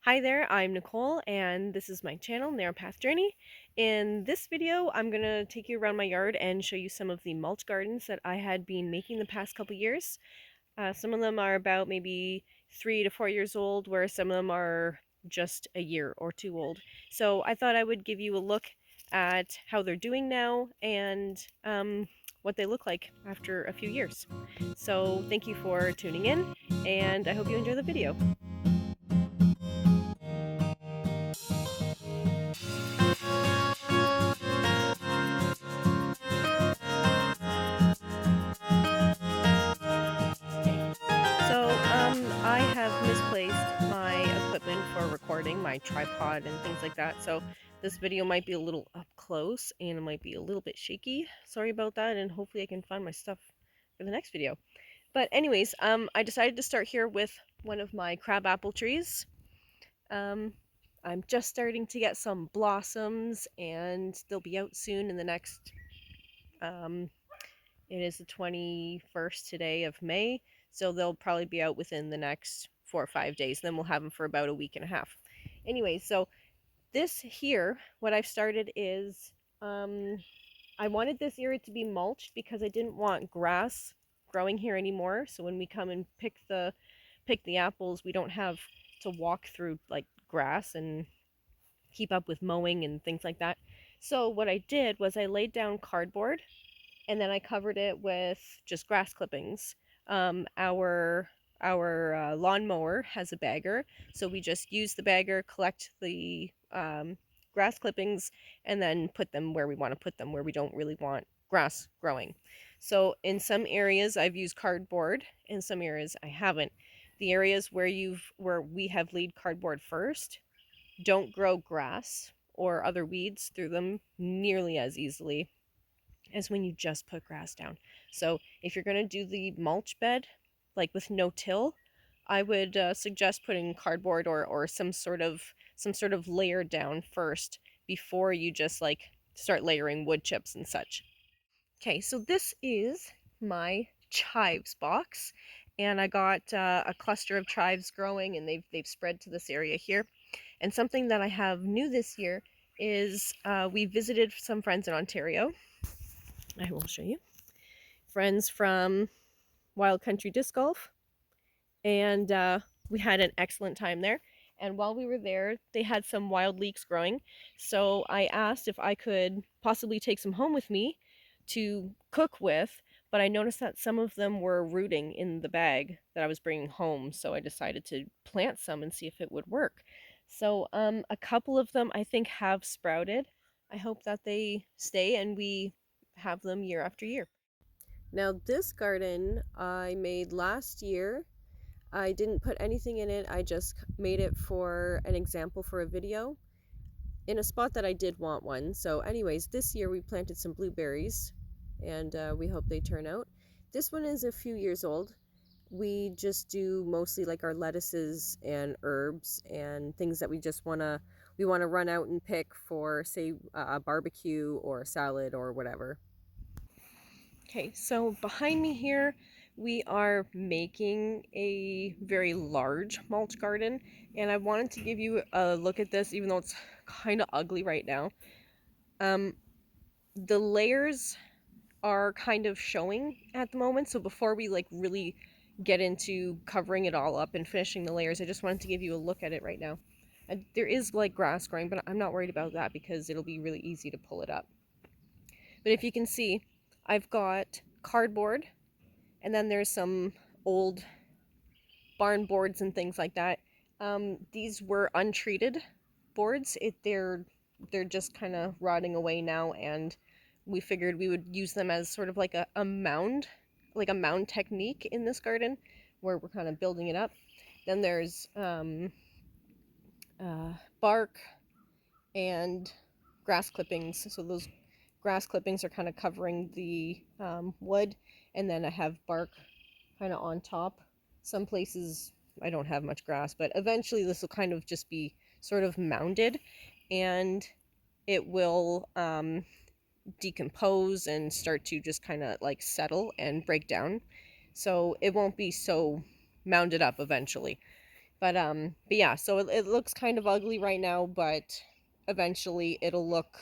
Hi there, I'm Nicole and this is my channel, Narrow Path Journey. In this video, I'm going to take you around my yard and show you some of the mulch gardens that I had been making the past couple years. Some of them are about maybe 3 to 4 years old, where some of them are just a year or two old. So I thought I would give you a look at how they're doing now and what they look like after a few years. So thank you for tuning in and I hope you enjoy the video. I have misplaced my equipment for recording, my tripod and things like that, so this video might be a little up close and it might be a little bit shaky. Sorry about that, and hopefully I can find my stuff for the next video. But anyways, I decided to start here with one of my crabapple trees. I'm just starting to get some blossoms and they'll be out soon in the next, it is the 21st today of May, so they'll probably be out within the next 4 or 5 days. Then we'll have them for about a week and a half. Anyway, so this here, what I've started is, I wanted this area to be mulched because I didn't want grass growing here anymore. So when we come and pick the apples, we don't have to walk through like grass and keep up with mowing and things like that. So what I did was I laid down cardboard and then I covered it with just grass clippings. Our lawnmower has a bagger, so we just use the bagger, collect the grass clippings, and then put them where we want to put them, where we don't really want grass growing. So in some areas I've used cardboard, in some areas I haven't. The areas where we have laid cardboard first don't grow grass or other weeds through them nearly as easily as when you just put grass down. So if you're going to do the mulch bed, like with no till, I would suggest putting cardboard or some sort of layer down first before you just like start layering wood chips and such. Okay, so this is my chives box, and I got a cluster of chives growing, and they've spread to this area here. And something that I have new this year is we visited some friends in Ontario. I will show you. Friends from Wild Country Disc Golf, and we had an excellent time there. And while we were there, they had some wild leeks growing, so I asked if I could possibly take some home with me to cook with, but I noticed that some of them were rooting in the bag that I was bringing home, so I decided to plant some and see if it would work. So a couple of them I think have sprouted. I hope that they stay and we have them year after year. Now this garden I made last year. I didn't put anything in it, I just made it for an example for a video in a spot that I did want one. So anyways, this year we planted some blueberries and we hope they turn out. This one is a few years old. We just do mostly like our lettuces and herbs and things that we want to run out and pick for, say, a barbecue or a salad or whatever. Okay, so behind me here, we are making a very large mulch garden, and I wanted to give you a look at this, even though it's kind of ugly right now. The layers are kind of showing at the moment, so before we like really get into covering it all up and finishing the layers, I just wanted to give you a look at it right now. And there is like grass growing, but I'm not worried about that because it'll be really easy to pull it up. But if you can see, I've got cardboard, and then there's some old barn boards and things like that. These were untreated boards. They're just kind of rotting away now, and we figured we would use them as sort of like a mound, like a mound technique in this garden, where we're kind of building it up. Then there's bark and grass clippings. So those grass clippings are kind of covering the wood, and then I have bark kind of on top. Some places I don't have much grass, but eventually this will kind of just be sort of mounded, and it will decompose and start to just kind of like settle and break down. So it won't be so mounded up eventually. But yeah, so it looks kind of ugly right now, but eventually it'll look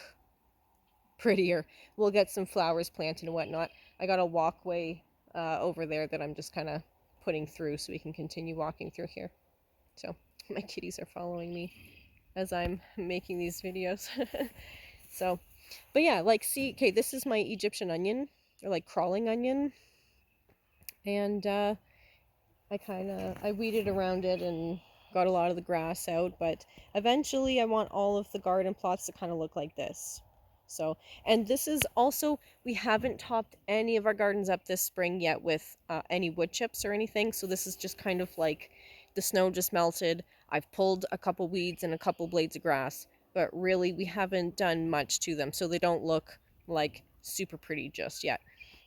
prettier. We'll get some flowers planted and whatnot. I got a walkway over there that I'm just kind of putting through so we can continue walking through here. So my kitties are following me as I'm making these videos. So, but yeah, like, see, okay, this is my Egyptian onion, or like crawling onion, and I weeded around it and got a lot of the grass out, but eventually I want all of the garden plots to kind of look like this. So, and this is also, we haven't topped any of our gardens up this spring yet with any wood chips or anything, so this is just kind of like the snow just melted. I've pulled a couple weeds and a couple blades of grass, but really we haven't done much to them, so they don't look like super pretty just yet.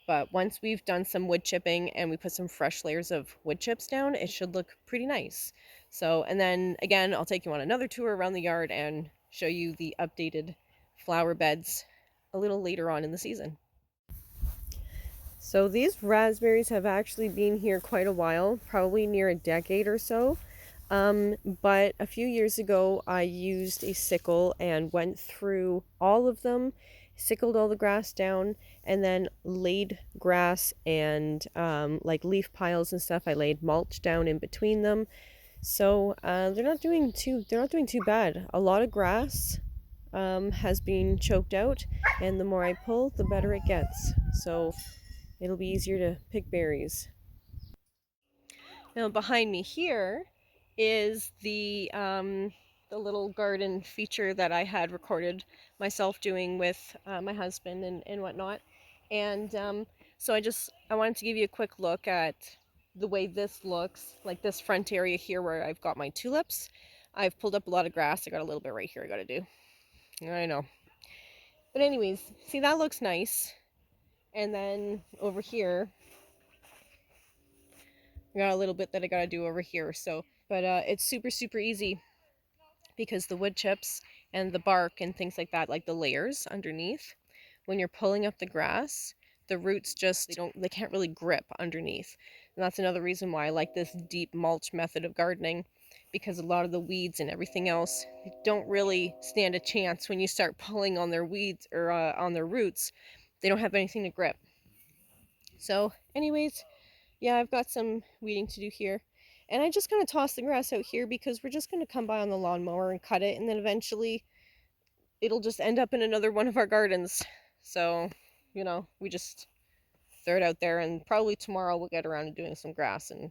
But once we've done some wood chipping and we put some fresh layers of wood chips down, it should look pretty nice. So, and then again, I'll take you on another tour around the yard and show you the updated flower beds a little later on in the season. So these raspberries have actually been here quite a while, probably near a decade or so. But a few years ago, I used a sickle and went through all of them, sickled all the grass down, and then laid grass and like leaf piles and stuff. I laid mulch down in between them. So they're not doing too bad. A lot of grass has been choked out, and the more I pull, the better it gets. So it'll be easier to pick berries. Now behind me here is the little garden feature that I had recorded myself doing with my husband and whatnot. And so I wanted to give you a quick look at the way this looks, like this front area here where I've got my tulips. I've pulled up a lot of grass. I got a little bit right here I gotta do. I know. But anyways, see, that looks nice. And then over here, I got a little bit that I gotta do over here. So, but it's super easy because the wood chips and the bark and things like that, like the layers underneath, when you're pulling up the grass, the roots just they can't really grip underneath. And that's another reason why I like this deep mulch method of gardening, because a lot of the weeds and everything else don't really stand a chance when you start pulling on their weeds or on their roots. They don't have anything to grip. So anyways, yeah, I've got some weeding to do here. And I just kind of toss the grass out here because we're just going to come by on the lawnmower and cut it. And then eventually it'll just end up in another one of our gardens. So, we just throw it out there. And probably tomorrow we'll get around to doing some grass and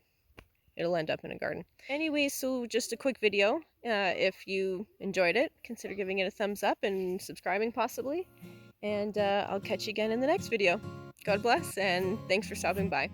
it'll end up in a garden. Anyway, so just a quick video. If you enjoyed it, consider giving it a thumbs up and subscribing possibly. And I'll catch you again in the next video. God bless, and thanks for stopping by.